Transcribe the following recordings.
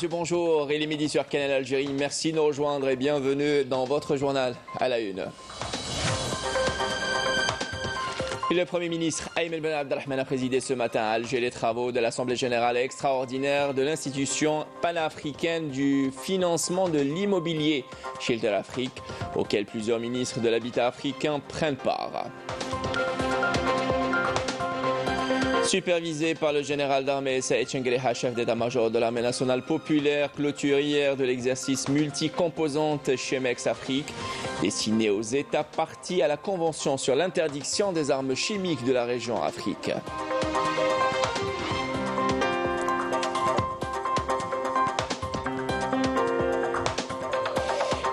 messieurs, bonjour. Il est midi sur Canal Algérie. Merci de nous rejoindre et bienvenue dans votre journal à la une. Le Premier ministre Ayman Ben Abdelrahman a présidé ce matin à Alger les travaux de l'Assemblée générale extraordinaire de l'institution panafricaine du financement de l'immobilier Shelter Afrique, auquel plusieurs ministres de l'habitat africain prennent part. Supervisé par le général d'armée Saïd Chengeleha, chef d'état-major de l'armée nationale populaire, clôture hier de l'exercice multicomposante Chemex Afrique, destiné aux États partis à la Convention sur l'interdiction des armes chimiques de la région Afrique.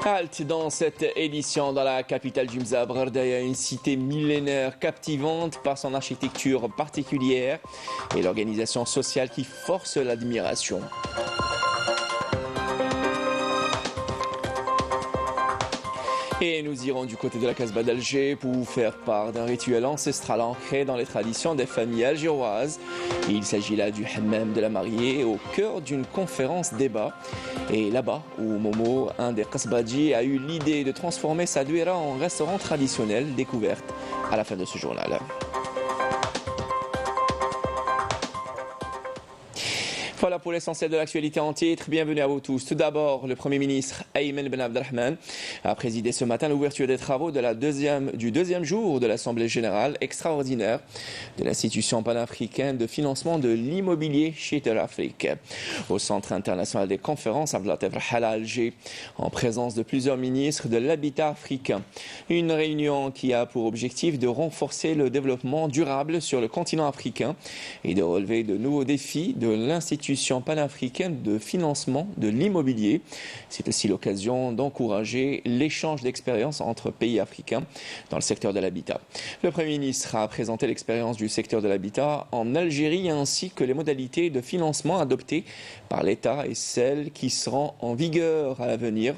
Halte dans cette édition dans la capitale du Mzab, Ghardaya, une cité millénaire captivante par son architecture particulière et l'organisation sociale qui force l'admiration. Et nous irons du côté de la Casbah d'Alger pour vous faire part d'un rituel ancestral ancré dans les traditions des familles algéroises. Il s'agit là du hammam de la mariée au cœur d'une conférence débat. Et là-bas, où Momo, un des Kasbadji, a eu l'idée de transformer sa douéra en restaurant traditionnel, découverte à la fin de ce journal. Voilà pour l'essentiel de l'actualité en titre. Bienvenue à vous tous. Tout d'abord, le Premier ministre Ayman Ben Abdelrahman a présidé ce matin l'ouverture des travaux du deuxième jour de l'Assemblée générale extraordinaire de l'institution panafricaine de financement de l'immobilier Shelter Afrique au Centre international des conférences à Alger, en présence de plusieurs ministres de l'habitat africain. Une réunion qui a pour objectif de renforcer le développement durable sur le continent africain et de relever de nouveaux défis de l'institution panafricaine de financement de l'immobilier. C'est aussi l'occasion d'encourager l'échange d'expériences entre pays africains dans le secteur de l'habitat. Le Premier ministre a présenté l'expérience du secteur de l'habitat en Algérie ainsi que les modalités de financement adoptées par l'État et celles qui seront en vigueur à l'avenir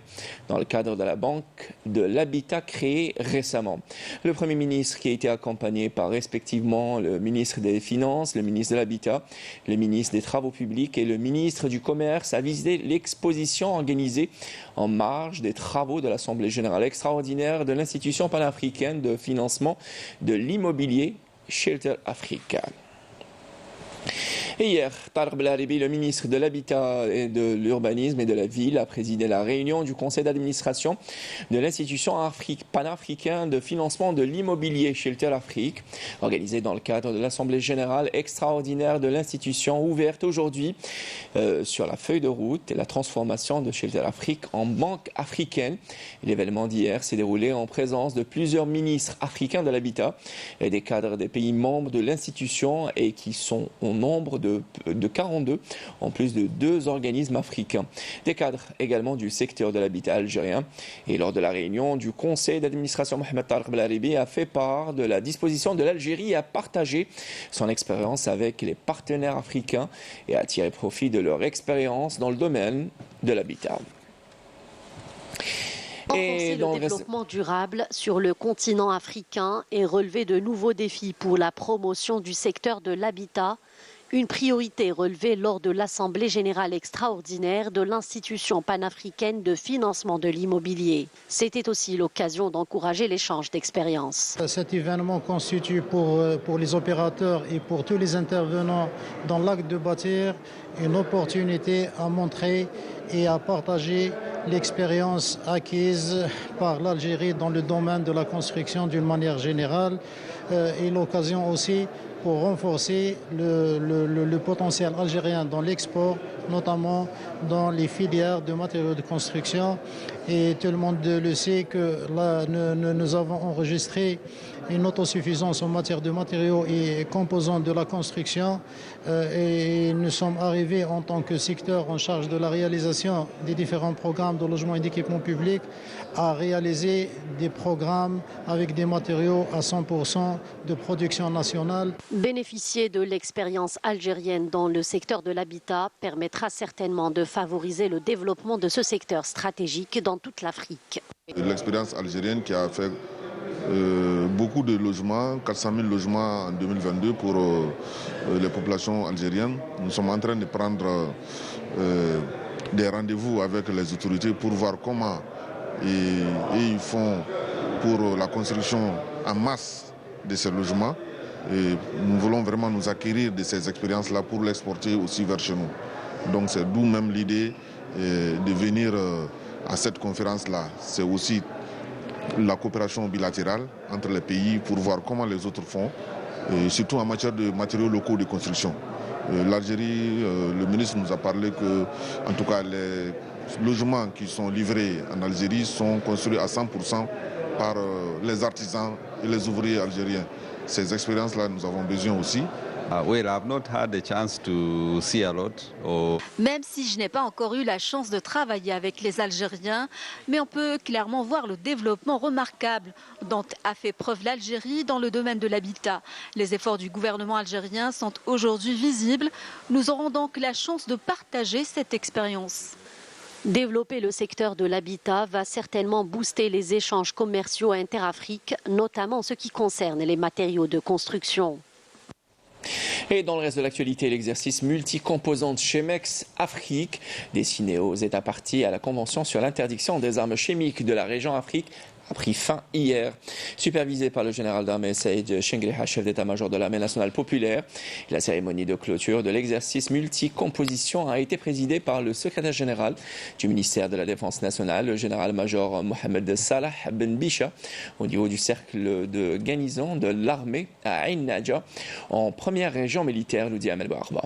dans le cadre de la Banque de l'habitat créée récemment. Le Premier ministre, qui a été accompagné par respectivement le ministre des Finances, le ministre de l'Habitat, le ministre des Travaux publics et le ministre du Commerce, a visité l'exposition organisée en marge des travaux de l'Assemblée générale extraordinaire de l'institution panafricaine de financement de l'immobilier Shelter Afrique. Et hier, Tarek Belaribi, le ministre de l'Habitat et de l'Urbanisme et de la Ville, a présidé la réunion du conseil d'administration de l'institution panafricaine de financement de l'immobilier Shelter Afrique, organisée dans le cadre de l'Assemblée générale extraordinaire de l'institution, ouverte aujourd'hui sur la feuille de route et la transformation de Shelter Afrique en banque africaine. L'événement d'hier s'est déroulé en présence de plusieurs ministres africains de l'habitat et des cadres des pays membres de l'institution et qui sont au nombre de 42, en plus de 2 organismes africains. Des cadres également du secteur de l'habitat algérien. Et lors de la réunion du conseil d'administration, Mohamed Tarek Belaribi a fait part de la disposition de l'Algérie à partager son expérience avec les partenaires africains et à tirer profit de leur expérience dans le domaine de l'habitat. Renforcer le développement durable sur le continent africain et relever de nouveaux défis pour la promotion du secteur de l'habitat, une priorité relevée lors de l'Assemblée générale extraordinaire de l'institution panafricaine de financement de l'immobilier. C'était aussi l'occasion d'encourager l'échange d'expériences. Cet événement constitue pour les opérateurs et pour tous les intervenants dans l'acte de bâtir une opportunité à montrer et à partager l'expérience acquise par l'Algérie dans le domaine de la construction d'une manière générale et l'occasion aussi pour renforcer le potentiel algérien dans l'export, notamment dans les filières de matériaux de construction. Et tout le monde le sait que là, nous avons enregistré une autosuffisance en matière de matériaux et composants de la construction. Et nous sommes arrivés en tant que secteur en charge de la réalisation des différents programmes de logement et d'équipement public à réaliser des programmes avec des matériaux à 100% de production nationale. Bénéficier de l'expérience algérienne dans le secteur de l'habitat permettra certainement de favoriser le développement de ce secteur stratégique dans toute l'Afrique. L'expérience algérienne qui a fait beaucoup de logements, 400 000 logements en 2022 pour les populations algériennes. Nous sommes en train de prendre des rendez-vous avec les autorités pour voir comment ils font pour la construction en masse de ces logements. Et nous voulons vraiment nous acquérir de ces expériences-là pour l'exporter aussi vers chez nous. Donc c'est d'où même l'idée de venir à cette conférence-là. C'est aussi la coopération bilatérale entre les pays pour voir comment les autres font, et surtout en matière de matériaux locaux de construction. L'Algérie, le ministre nous a parlé que, en tout cas, les logements qui sont livrés en Algérie sont construits à 100% par les artisans et les ouvriers algériens. Ces expériences-là, nous avons besoin aussi. Même si je n'ai pas encore eu la chance de travailler avec les Algériens, mais on peut clairement voir le développement remarquable dont a fait preuve l'Algérie dans le domaine de l'habitat. Les efforts du gouvernement algérien sont aujourd'hui visibles. Nous aurons donc la chance de partager cette expérience. Développer le secteur de l'habitat va certainement booster les échanges commerciaux inter-Afrique, notamment en ce qui concerne les matériaux de construction. Et dans le reste de l'actualité, l'exercice multicomposante Chemex Afrique, destiné aux États parties à la Convention sur l'interdiction des armes chimiques de la région Afrique, a pris fin hier. Supervisé par le général d'armée Saïd Chengriha, chef d'état-major de l'armée nationale populaire, la cérémonie de clôture de l'exercice multicomposition a été présidée par le secrétaire général du ministère de la Défense nationale, le général-major Mohamed Salah Ben Bisha, au niveau du cercle de garnison de l'armée à Ain Nadja, en première région militaire, nous dit Ahmed Bouarba.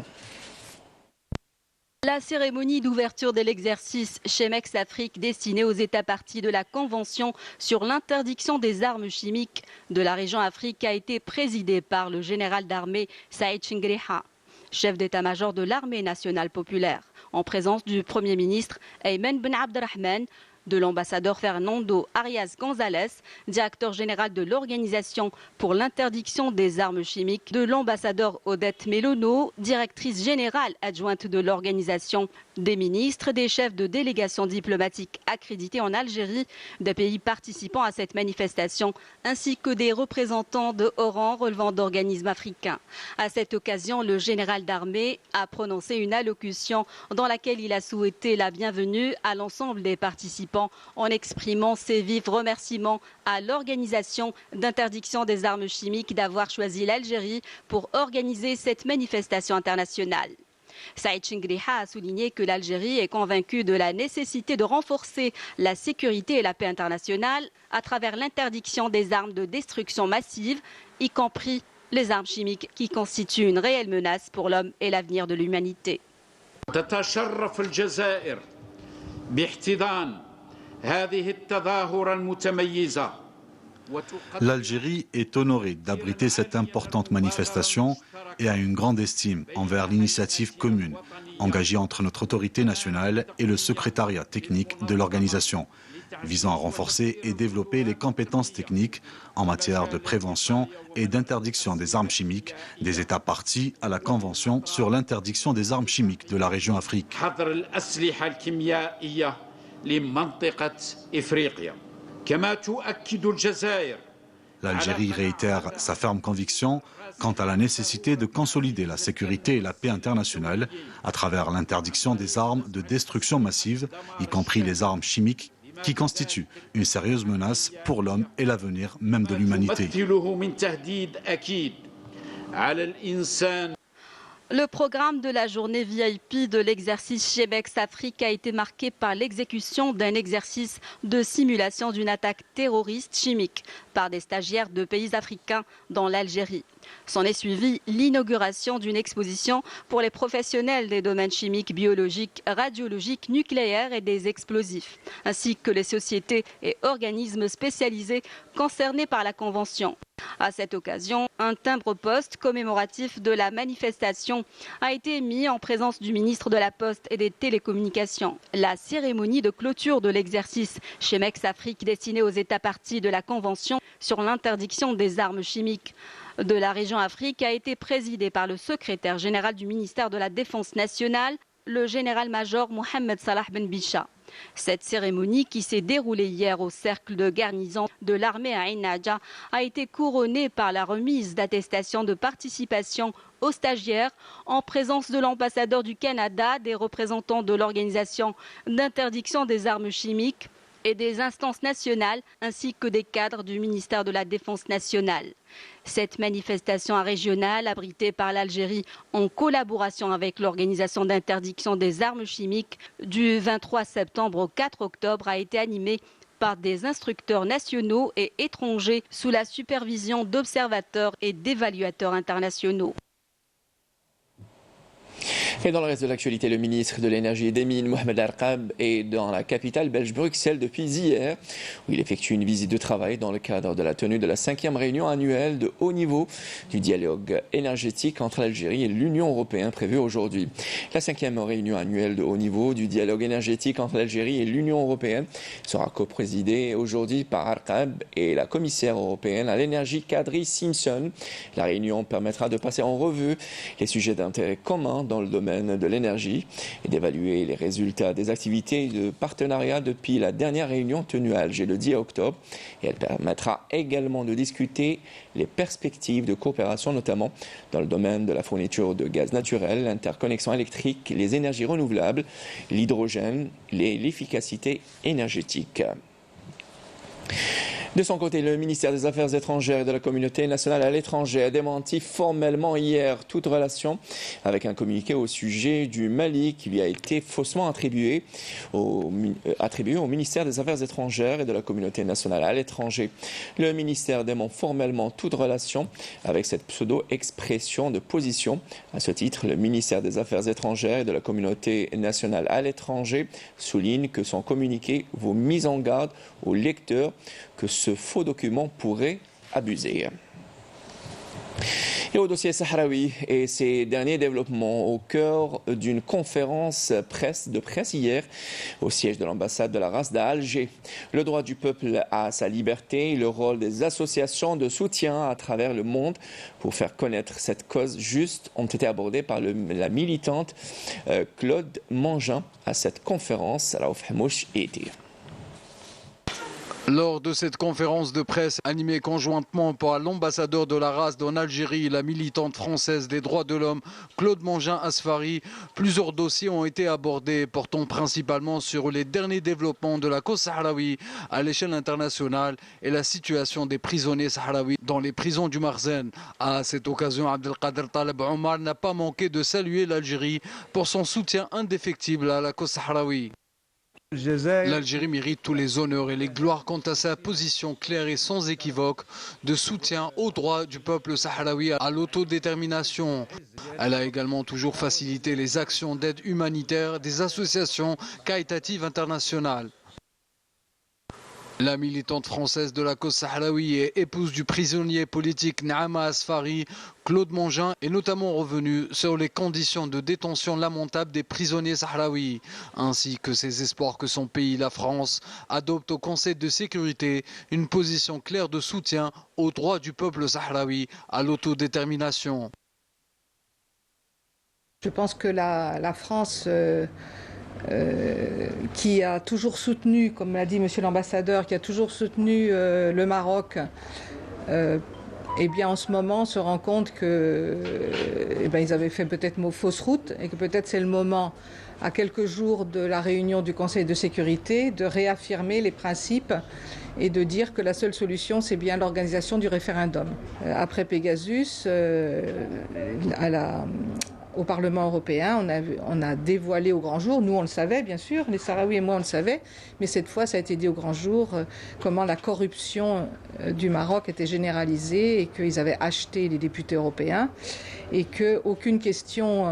La cérémonie d'ouverture de l'exercice Chemex Afrique destinée aux États parties de la Convention sur l'interdiction des armes chimiques de la région Afrique a été présidée par le général d'armée Saïd Chengriha, chef d'état-major de l'armée nationale populaire, en présence du Premier ministre Ayman Ben Abdelrahman, de l'ambassadeur Fernando Arias González, directeur général de l'Organisation pour l'interdiction des armes chimiques, de l'ambassadeur Odette Melono, directrice générale adjointe de l'organisation, des ministres, des chefs de délégation diplomatique accrédités en Algérie, des pays participants à cette manifestation, ainsi que des représentants de haut rang relevant d'organismes africains. À cette occasion, le général d'armée a prononcé une allocution dans laquelle il a souhaité la bienvenue à l'ensemble des participants en exprimant ses vifs remerciements à l'Organisation d'interdiction des armes chimiques d'avoir choisi l'Algérie pour organiser cette manifestation internationale. Saïd Chengriha a souligné que l'Algérie est convaincue de la nécessité de renforcer la sécurité et la paix internationale à travers l'interdiction des armes de destruction massive, y compris les armes chimiques qui constituent une réelle menace pour l'homme et l'avenir de l'humanité. L'Algérie est honorée d'abriter cette importante manifestation et a une grande estime envers l'initiative commune engagée entre notre autorité nationale et le secrétariat technique de l'organisation, visant à renforcer et développer les compétences techniques en matière de prévention et d'interdiction des armes chimiques des États parties à la Convention sur l'interdiction des armes chimiques de la région Afrique. L'Algérie réitère sa ferme conviction quant à la nécessité de consolider la sécurité et la paix internationale à travers l'interdiction des armes de destruction massive, y compris les armes chimiques, qui constituent une sérieuse menace pour l'homme et l'avenir même de l'humanité. Le programme de la journée VIP de l'exercice Chemex Afrique a été marqué par l'exécution d'un exercice de simulation d'une attaque terroriste chimique par des stagiaires de pays africains dans l'Algérie. S'en est suivi l'inauguration d'une exposition pour les professionnels des domaines chimiques, biologiques, radiologiques, nucléaires et des explosifs, ainsi que les sociétés et organismes spécialisés concernés par la Convention. À cette occasion, un timbre-poste commémoratif de la manifestation a été mis en présence du ministre de la Poste et des Télécommunications. La cérémonie de clôture de l'exercice Chemex Afrique destinée aux États parties de la Convention sur l'interdiction des armes chimiques de la région Afrique a été présidée par le secrétaire général du ministère de la Défense nationale, le général-major Mohamed Salah Ben Bisha. Cette cérémonie, qui s'est déroulée hier au cercle de garnison de l'armée à Ain Nadja, a été couronnée par la remise d'attestations de participation aux stagiaires en présence de l'ambassadeur du Canada, des représentants de l'organisation d'interdiction des armes chimiques et des instances nationales, ainsi que des cadres du ministère de la Défense nationale. Cette manifestation régionale, abritée par l'Algérie en collaboration avec l'Organisation d'interdiction des armes chimiques, du 23 septembre au 4 octobre, a été animée par des instructeurs nationaux et étrangers sous la supervision d'observateurs et d'évaluateurs internationaux. Et dans le reste de l'actualité, le ministre de l'Énergie et des Mines, Mohamed Arqab, est dans la capitale belge Bruxelles depuis hier, où il effectue une visite de travail dans le cadre de la tenue de la 5e réunion annuelle de haut niveau du dialogue énergétique entre l'Algérie et l'Union européenne prévue aujourd'hui. La 5e réunion annuelle de haut niveau du dialogue énergétique entre l'Algérie et l'Union européenne sera coprésidée aujourd'hui par Arqab et la commissaire européenne à l'énergie Kadri Simpson. La réunion permettra de passer en revue les sujets d'intérêt commun dans le domaine de l'énergie et d'évaluer les résultats des activités de partenariat depuis la dernière réunion tenue à Alger le 10 octobre. Et elle permettra également de discuter les perspectives de coopération, notamment dans le domaine de la fourniture de gaz naturel, l'interconnexion électrique, les énergies renouvelables, l'hydrogène et l'efficacité énergétique. De son côté, le ministère des Affaires étrangères et de la communauté nationale à l'étranger a démenti formellement hier toute relation avec un communiqué au sujet du Mali qui lui a été faussement attribué au ministère des Affaires étrangères et de la communauté nationale à l'étranger. Le ministère dément formellement toute relation avec cette pseudo-expression de position. À ce titre, le ministère des Affaires étrangères et de la communauté nationale à l'étranger souligne que son communiqué vaut mise en garde aux lecteurs que ce faux document pourrait abuser. Et au dossier sahraoui et ses derniers développements au cœur d'une conférence de presse hier au siège de l'ambassade de la Rasda à Alger. Le droit du peuple à sa liberté et le rôle des associations de soutien à travers le monde pour faire connaître cette cause juste ont été abordés par la militante Claude Mangin à cette conférence. Raouf Hamouch était. Lors de cette conférence de presse animée conjointement par l'ambassadeur de la Rasda en Algérie et la militante française des droits de l'homme Claude Mangin Asfari, plusieurs dossiers ont été abordés portant principalement sur les derniers développements de la cause sahraoui à l'échelle internationale et la situation des prisonniers sahraouis dans les prisons du Marzen. À cette occasion, Abdelkader Taleb Omar n'a pas manqué de saluer l'Algérie pour son soutien indéfectible à la cause sahraoui. L'Algérie mérite tous les honneurs et les gloires quant à sa position claire et sans équivoque de soutien aux droits du peuple sahraoui à l'autodétermination. Elle a également toujours facilité les actions d'aide humanitaire des associations caritatives internationales. La militante française de la cause sahraoui et épouse du prisonnier politique Naama Asfari, Claude Mangin, est notamment revenue sur les conditions de détention lamentables des prisonniers sahraouis, ainsi que ses espoirs que son pays, la France, adopte au Conseil de sécurité une position claire de soutien aux droits du peuple sahraoui à l'autodétermination. Je pense que la France... qui a toujours soutenu, comme l'a dit monsieur l'ambassadeur, qui a toujours soutenu le Maroc, eh bien en ce moment se rend compte que ils avaient fait peut-être fausse route et que peut-être c'est le moment, à quelques jours de la réunion du Conseil de sécurité, de réaffirmer les principes et de dire que la seule solution, c'est bien l'organisation du référendum. Après Pegasus, au Parlement européen, on a dévoilé au grand jour, nous on le savait bien sûr, les Sahraouis et moi on le savait, mais cette fois ça a été dit au grand jour comment la corruption du Maroc était généralisée et qu'ils avaient acheté les députés européens et qu'aucune question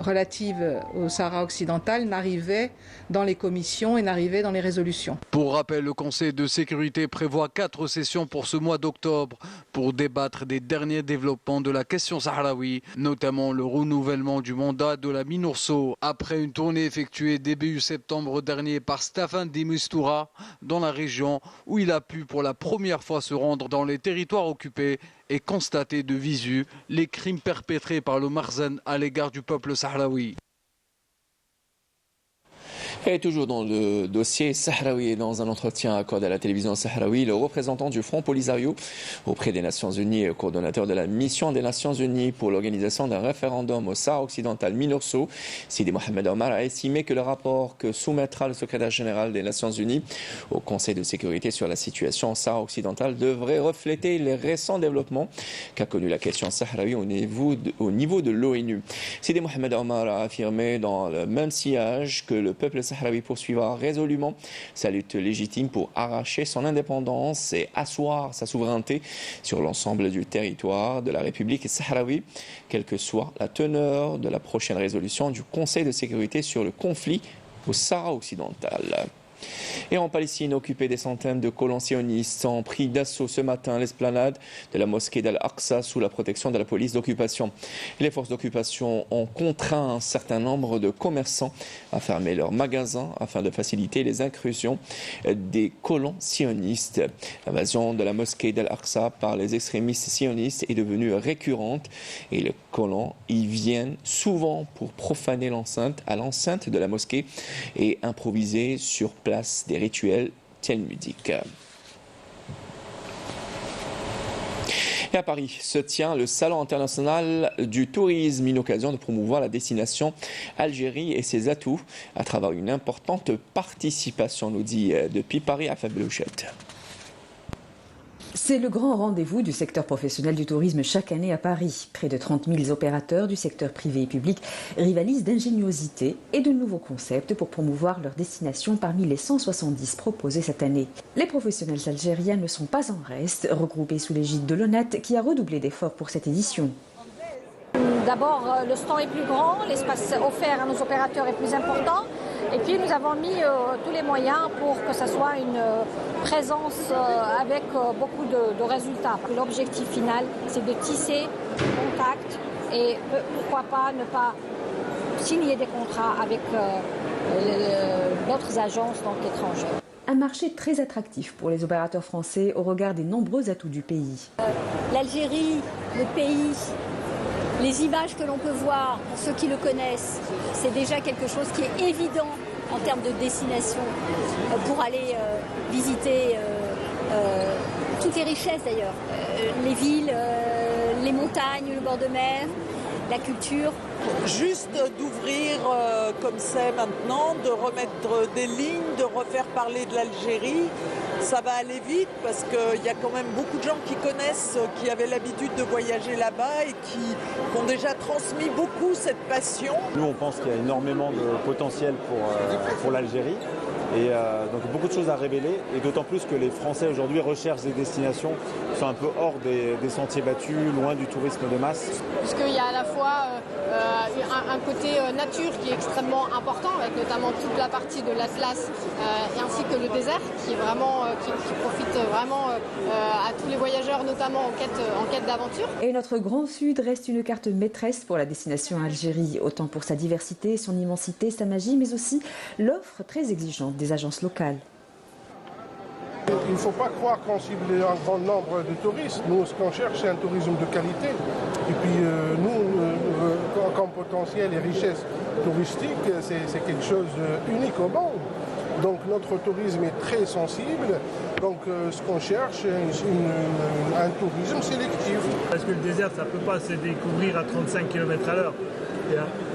relative au Sahara occidental n'arrivait dans les commissions et n'arrivait dans les résolutions. Pour rappel, le Conseil de sécurité prévoit 4 sessions pour ce mois d'octobre pour débattre des derniers développements de la question sahraoui, notamment le renouvellement du mandat de la MINURSO après une tournée effectuée début septembre dernier par Staffan de Mistura dans la région où il a pu pour la première fois se rendre dans les territoires occupés et constater de visu les crimes perpétrés par le Marzen à l'égard du peuple sahraoui. Et toujours dans le dossier sahraoui et dans un entretien accordé à la télévision sahraoui, le représentant du Front Polisario auprès des Nations Unies et coordonnateur de la mission des Nations Unies pour l'organisation d'un référendum au Sahara occidental MINURSO, Sidi Mohamed Omar, a estimé que le rapport que soumettra le secrétaire général des Nations Unies au Conseil de sécurité sur la situation au Sahara occidental devrait refléter les récents développements qu'a connu la question sahraoui au niveau de l'ONU. Sidi Mohamed Omar a affirmé dans le même sillage que le peuple sahraoui poursuivra résolument sa lutte légitime pour arracher son indépendance et asseoir sa souveraineté sur l'ensemble du territoire de la République sahraoui, quelle que soit la teneur de la prochaine résolution du Conseil de sécurité sur le conflit au Sahara occidental. Et en Palestine, occupée, des centaines de colons sionistes ont pris d'assaut ce matin l'esplanade de la mosquée d'Al-Aqsa sous la protection de la police d'occupation. Les forces d'occupation ont contraint un certain nombre de commerçants à fermer leurs magasins afin de faciliter les incursions des colons sionistes. L'invasion de la mosquée d'Al-Aqsa par les extrémistes sionistes est devenue récurrente et les colons y viennent souvent pour profaner l'enceinte de la mosquée et improviser sur place des rituels talmudiques. Et à Paris se tient le Salon international du tourisme, une occasion de promouvoir la destination Algérie et ses atouts à travers une importante participation, nous dit depuis Paris à Belouchette. C'est le grand rendez-vous du secteur professionnel du tourisme chaque année à Paris. Près de 30 000 opérateurs du secteur privé et public rivalisent d'ingéniosité et de nouveaux concepts pour promouvoir leur destination parmi les 170 proposés cette année. Les professionnels algériens ne sont pas en reste, regroupés sous l'égide de l'ONAT qui a redoublé d'efforts pour cette édition. D'abord, le stand est plus grand, l'espace offert à nos opérateurs est plus important. Et puis nous avons mis tous les moyens pour que ce soit une présence avec beaucoup de résultats. L'objectif final, c'est de tisser contact et pourquoi pas ne pas signer des contrats avec d'autres agences étrangères. Un marché très attractif pour les opérateurs français au regard des nombreux atouts du pays. L'Algérie, le pays, les images que l'on peut voir, pour ceux qui le connaissent, c'est déjà quelque chose qui est évident en termes de destination pour aller visiter toutes les richesses d'ailleurs, les villes, les montagnes, le bord de mer, la culture. Juste d'ouvrir comme c'est maintenant, de remettre des lignes, de refaire parler de l'Algérie, ça va aller vite parce qu'il y a quand même beaucoup de gens qui connaissent, qui avaient l'habitude de voyager là-bas et qui ont déjà transmis beaucoup cette passion. Nous on pense qu'il y a énormément de potentiel pour l'Algérie. Et donc beaucoup de choses à révéler et d'autant plus que les Français aujourd'hui recherchent des destinations qui sont un peu hors des sentiers battus, loin du tourisme de masse. Puisqu'il y a à la fois un côté nature qui est extrêmement important, avec notamment toute la partie de l'Atlas et ainsi que le désert qui est vraiment qui profite vraiment à tous les voyageurs, notamment en quête d'aventure. Et notre Grand Sud reste une carte maîtresse pour la destination Algérie, autant pour sa diversité, son immensité, sa magie, mais aussi l'offre très exigeante des agences locales. Il ne faut pas croire qu'on cible un grand nombre de touristes. Nous, ce qu'on cherche, c'est un tourisme de qualité. Et puis, comme potentiel et richesse touristique, c'est quelque chose d'unique au monde. Donc, notre tourisme est très sensible. Donc, ce qu'on cherche, c'est un tourisme sélectif. Parce que le désert, ça ne peut pas se découvrir à 35 km à l'heure.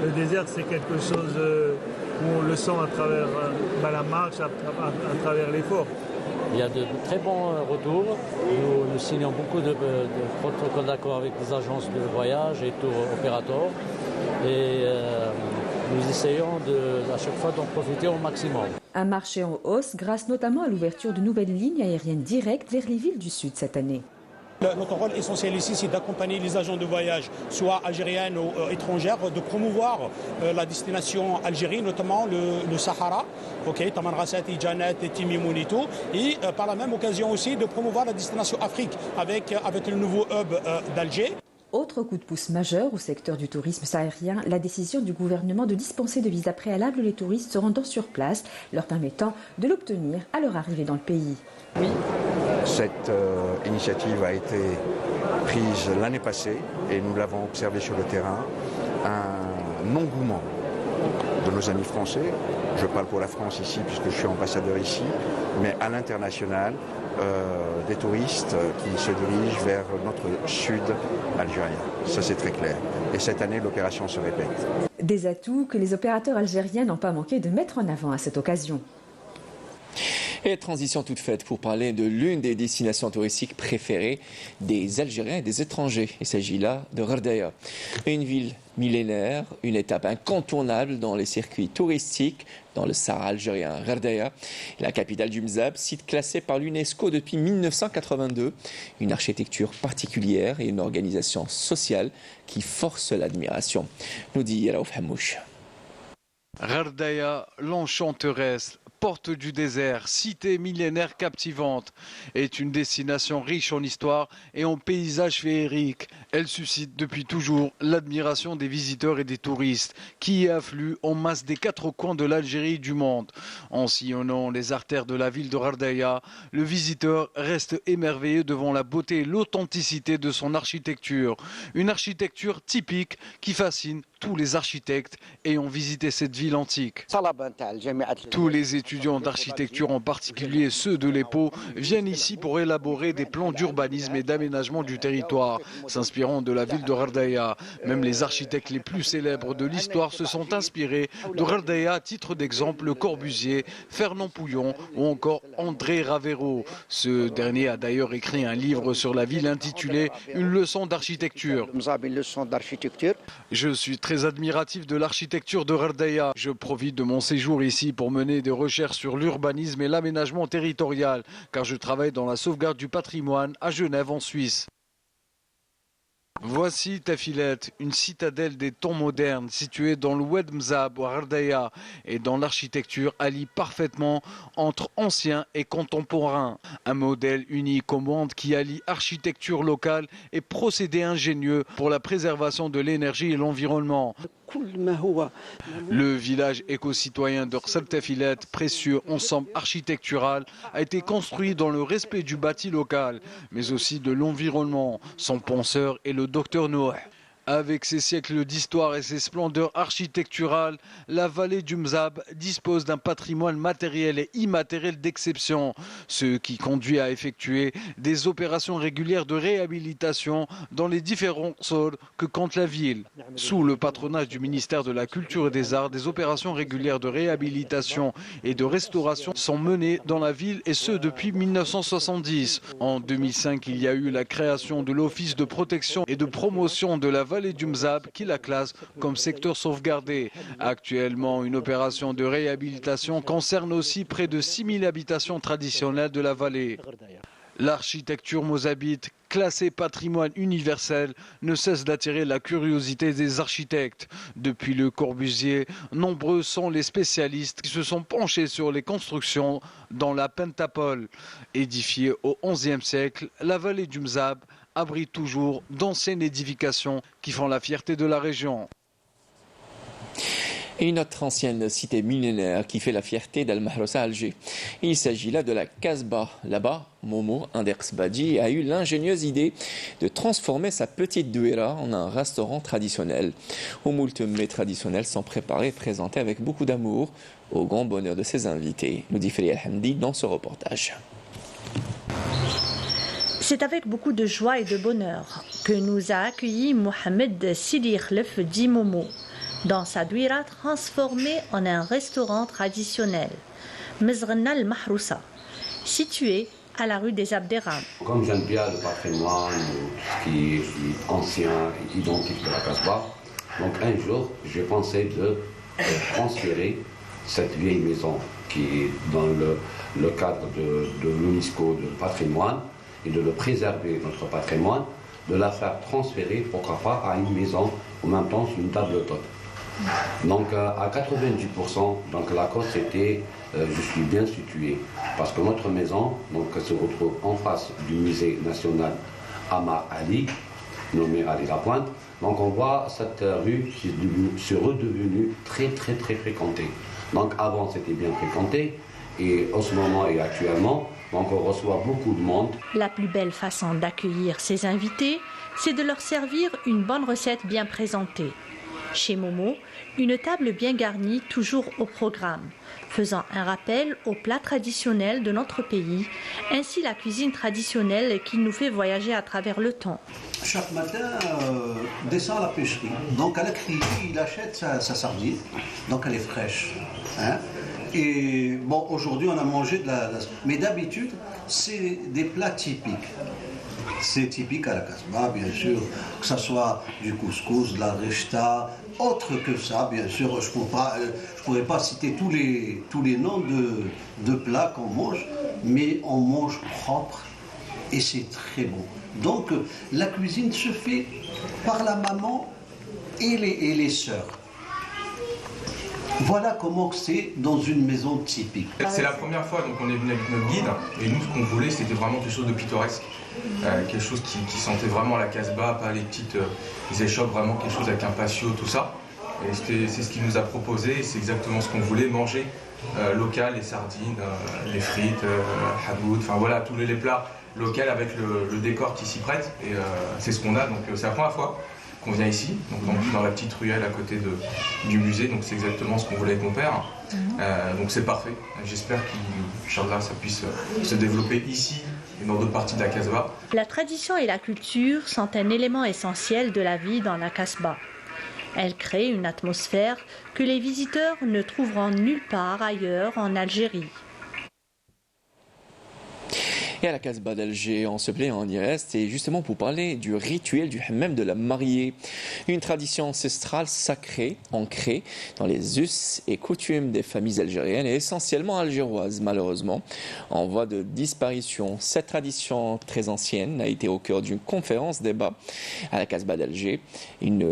Le désert, c'est quelque chose où on le sent à travers la marche, à travers l'effort. Il y a de très bons retours. Nous signons beaucoup de protocoles d'accord avec les agences de voyage et tour opérateurs. Et nous essayons à chaque fois d'en profiter au maximum. Un marché en hausse grâce notamment à l'ouverture de nouvelles lignes aériennes directes vers les villes du Sud cette année. Notre rôle essentiel ici, c'est d'accompagner les agents de voyage, soit algériennes ou étrangères, de promouvoir la destination Algérie, notamment le Sahara, Taman Rasati, Janet, Timimoun et tout, et par la même occasion aussi de promouvoir la destination Afrique avec le nouveau hub d'Alger. Autre coup de pouce majeur au secteur du tourisme sahérien, la décision du gouvernement de dispenser de visa préalable les touristes se rendant sur place, leur permettant de l'obtenir à leur arrivée dans le pays. Oui, cette initiative a été prise l'année passée et nous l'avons observé sur le terrain, un engouement de nos amis français. Je parle pour la France ici puisque je suis ambassadeur ici, mais à l'international, des touristes qui se dirigent vers notre sud algérien. Ça c'est très clair. Et cette année, l'opération se répète. Des atouts que les opérateurs algériens n'ont pas manqué de mettre en avant à cette occasion. Et transition toute faite pour parler de l'une des destinations touristiques préférées des Algériens et des étrangers. Il s'agit là de Gherdaya, une ville millénaire, une étape incontournable dans les circuits touristiques dans le Sahara algérien. Gherdaya, la capitale du Mzab, site classé par l'UNESCO depuis 1982, une architecture particulière et une organisation sociale qui force l'admiration, nous dit Raouf Hamouche. Gherdaya, l'enchanteresse, porte du désert, cité millénaire captivante, est une destination riche en histoire et en paysages féeriques. Elle suscite depuis toujours l'admiration des visiteurs et des touristes qui y affluent en masse des quatre coins de l'Algérie et du monde. En sillonnant les artères de la ville de Gherdaya, le visiteur reste émerveillé devant la beauté et l'authenticité de son architecture. Une architecture typique qui fascine tous les architectes ayant visité cette ville antique. Tous les étudiants d'architecture, en particulier ceux de l'EPO, viennent ici pour élaborer des plans d'urbanisme et d'aménagement du territoire, s'inspirant de la ville de Gherdaya. Même les architectes les plus célèbres de l'histoire se sont inspirés de Gherdaya, à titre d'exemple Le Corbusier, Fernand Pouillon ou encore André Ravero. Ce dernier a d'ailleurs écrit un livre sur la ville intitulé Une leçon d'architecture. Je suis très admiratif de l'architecture de Gherdaya. Je profite de mon séjour ici pour mener des recherches sur l'urbanisme et l'aménagement territorial, car je travaille dans la sauvegarde du patrimoine à Genève en Suisse. Voici Tafilet, une citadelle des temps modernes située dans le Oued Mzab ou Gherdaya, et dans l'architecture allie parfaitement entre ancien et contemporain. Un modèle unique au monde qui allie architecture locale et procédés ingénieux pour la préservation de l'énergie et l'environnement. Le village éco-citoyen de Ghsal Tafilet, précieux ensemble architectural, a été construit dans le respect du bâti local, mais aussi de l'environnement. Son penseur est le docteur Noah. Avec ses siècles d'histoire et ses splendeurs architecturales, la vallée du Mzab dispose d'un patrimoine matériel et immatériel d'exception, ce qui conduit à effectuer des opérations régulières de réhabilitation dans les différents sols que compte la ville. Sous le patronage du ministère de la Culture et des Arts, des opérations régulières de réhabilitation et de restauration sont menées dans la ville, et ce depuis 1970. En 2005, il y a eu la création de l'Office de protection et de promotion de la vallée du Mzab qui la classe comme secteur sauvegardé. Actuellement, une opération de réhabilitation concerne aussi près de 6000 habitations traditionnelles de la vallée. L'architecture mozabite, classée patrimoine universel, ne cesse d'attirer la curiosité des architectes. Depuis Le Corbusier, nombreux sont les spécialistes qui se sont penchés sur les constructions dans la Pentapole. Édifiée au XIe siècle, la vallée du Mzab abrite toujours d'anciennes édifications qui font la fierté de la région. Et une autre ancienne cité millénaire qui fait la fierté d'Al-Mahrousa à Alger. Il s'agit là de la Casbah. Là-bas, Momo Indersbadi a eu l'ingénieuse idée de transformer sa petite douira en un restaurant traditionnel, où moult mets traditionnels sont préparés et présentés avec beaucoup d'amour, au grand bonheur de ses invités, nous dit Feli Al-Hamdi dans ce reportage. C'est avec beaucoup de joie et de bonheur que nous a accueillis Mohamed Sidi Khlef dit Momo dans sa douira transformée en un restaurant traditionnel, Mezrna al-Mahrousa, situé à la rue des Abderrahmane. Comme j'aime bien le patrimoine, ce qui est ancien et identique de la Casbah, donc un jour j'ai pensé de transférer cette vieille maison qui est dans le cadre de l'UNESCO de patrimoine, et de le préserver, notre patrimoine, de la faire transférer, pourquoi pas, à une maison, en même temps sur une table haute. Donc à 90%, donc la cause c'était, je suis bien situé, parce que notre maison donc, se retrouve en face du musée national Amar Ali, nommé Ali Lapointe. Donc on voit cette rue qui est redevenue très fréquentée. Donc avant c'était bien fréquenté, et en ce moment et actuellement, donc on reçoit beaucoup de monde. La plus belle façon d'accueillir ses invités, c'est de leur servir une bonne recette bien présentée. Chez Momo, une table bien garnie toujours au programme, faisant un rappel aux plats traditionnels de notre pays, ainsi la cuisine traditionnelle qui nous fait voyager à travers le temps. Chaque matin, descend à la pêcherie. Donc à la criée, il achète sa sardine, donc elle est fraîche. Hein. Et bon, aujourd'hui on a mangé de la... Mais d'habitude, c'est des plats typiques. C'est typique à la Casbah, bien sûr, que ce soit du couscous, de la rechta, autre que ça, bien sûr. Je ne pourrais pas citer tous les noms de plats qu'on mange, mais on mange propre et c'est très bon. Donc la cuisine se fait par la maman et les sœurs. Voilà comment c'est dans une maison typique. C'est la première fois, donc on est venu avec notre guide, et nous ce qu'on voulait c'était vraiment quelque chose de pittoresque, quelque chose qui sentait vraiment la Casbah, pas les petites échoppes, vraiment quelque chose avec un patio, tout ça. Et c'est ce qu'il nous a proposé, et c'est exactement ce qu'on voulait, manger local, les sardines, les frites, hadoud, enfin voilà, tous les plats locaux avec le décor qui s'y prête, et c'est ce qu'on a, donc c'est la première fois qu'on vient ici, donc dans la petite ruelle à côté du musée, donc c'est exactement ce qu'on voulait avec mon père, donc c'est parfait. J'espère qu'Inch'Allah ça puisse se développer ici et dans d'autres parties de la Casbah. La tradition et la culture sont un élément essentiel de la vie dans la Casbah. Elles créent une atmosphère que les visiteurs ne trouveront nulle part ailleurs en Algérie. Et à la Casbah d'Alger, on se plaît, on y reste, et justement pour parler du rituel du hammam de la mariée, une tradition ancestrale sacrée, ancrée dans les us et coutumes des familles algériennes et essentiellement algéroises, malheureusement, en voie de disparition. Cette tradition très ancienne a été au cœur d'une conférence débat à la Casbah d'Alger.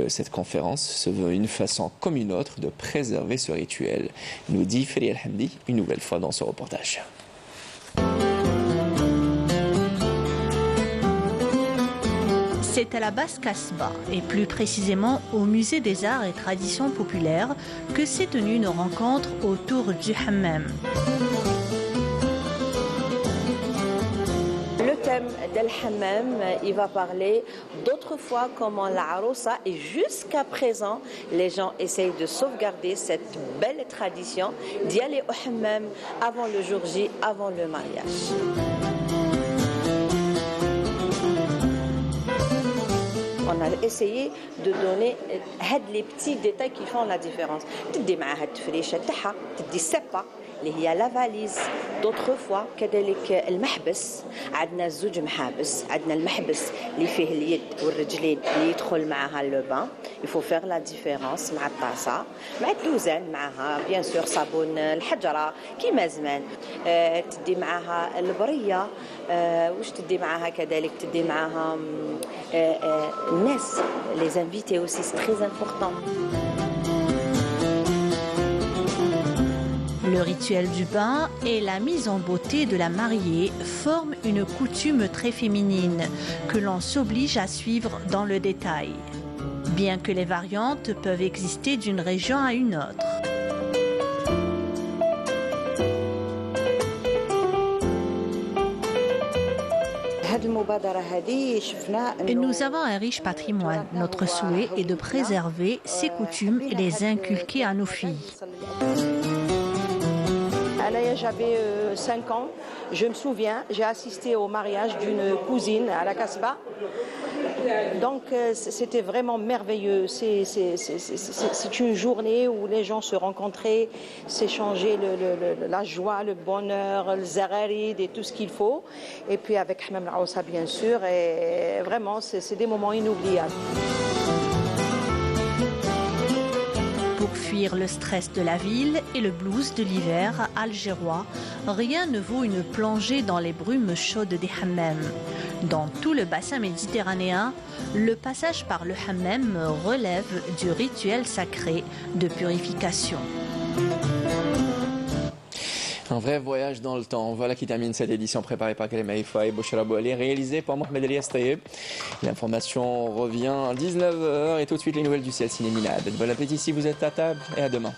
Cette conférence se veut une façon comme une autre de préserver ce rituel, nous dit Feri El-Hamdi une nouvelle fois dans ce reportage. C'est à la Basse Casbah, et plus précisément au Musée des Arts et Traditions Populaires, que s'est tenue une rencontre autour du hammam. Le thème del hammam, il va parler d'autrefois comment la arousa, et jusqu'à présent, les gens essayent de sauvegarder cette belle tradition d'y aller au hammam avant le jour J, avant le mariage. On a essayé de donner les petits détails qui font la différence. تدي معها التفريشه تاعها تدي السبه اللي هي لا فاليز. d'autres fois كذلك المحبس عندنا زوج محابس عندنا المحبس اللي فيه اليد والرجلين اللي يدخل معها لو بان il faut faire la différence مع الطاسه مع الدوزان معها بيان سور صابون الحجره كيما زمان تدي معها البريه واش تدي معها كذلك تدي معها الناس les invités aussi c'est très important. Le rituel du bain et la mise en beauté de la mariée forment une coutume très féminine que l'on s'oblige à suivre dans le détail, bien que les variantes peuvent exister d'une région à une autre. Nous avons un riche patrimoine. Notre souhait est de préserver ces coutumes et les inculquer à nos filles. J'avais 5 ans, je me souviens, j'ai assisté au mariage d'une cousine à la Casbah. Donc c'était vraiment merveilleux. C'est une journée où les gens se rencontraient, s'échangeaient la joie, le bonheur, le zararid et tout ce qu'il faut. Et puis avec Hammam al-Arousa bien sûr, et vraiment c'est des moments inoubliables. Pour fuir le stress de la ville et le blues de l'hiver algérois, rien ne vaut une plongée dans les brumes chaudes des hammams. Dans tout le bassin méditerranéen, le passage par le hammam relève du rituel sacré de purification. Un vrai voyage dans le temps. Voilà qui termine cette édition préparée par Kalema Ifa et Bouchra Bouali, réalisée par Mohamed Elias Tayeb. L'information revient à 19h et tout de suite les nouvelles du ciel cinéminade. Bon appétit si vous êtes à table et à demain.